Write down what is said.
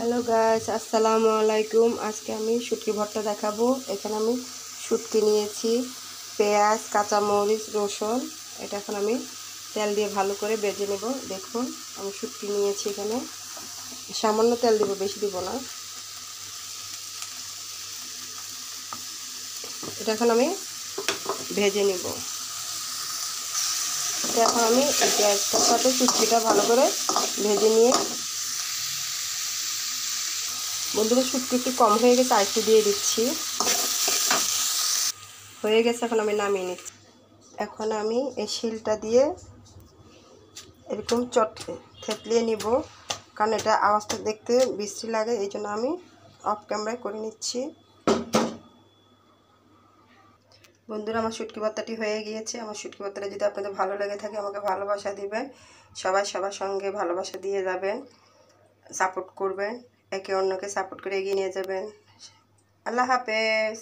Hello guys, আসসালামু আলাইকুম। আজকে আমি শুটকি ভর্তা দেখাবো। এখানে আমি শুটকি নিয়েছি, পেঁয়াজ, কাঁচামরিচ, রসুন। এটা এখন আমি তেল দিয়ে ভালো করে ভেজে নেব। দেখুন, আমি শুটকি নিয়েছি, এখানে সামান্য তেল দিব, বেশি দিব না। এটা এখন আমি ভেজে নেব। এখন আমি এই পেঁয়াজটার সাথে শুটকিটা ভালো করে ভেজে নিয়ে, বন্ধুরা শুটকি একটু কম হয়ে গেছে, আরেকটু দিয়ে দিচ্ছি। হয়ে গেছে, এখন আমি নামিয়ে নিচ্ছি। এখন আমি এই শিলটা দিয়ে এরকম থেতলিয়ে নিব, কারণ এটা আওয়াজটা দেখতে বিশ্রী লাগে, এই জন্য আমি অফ ক্যামেরায় করে নিচ্ছি। বন্ধুরা, আমার শুটকি ভর্তাটি হয়ে গিয়েছে। আমার শুটকি ভর্তাটা যদি আপনাদের ভালো লেগে থাকে, আমাকে ভালোবাসা দিবেন। সবাই সবার সঙ্গে ভালোবাসা দিয়ে যাবেন, সাপোর্ট করবেন, একে অন্যকে সাপোর্ট করে এগিয়ে নিয়ে যাবেন। আল্লাহ হাফেজ।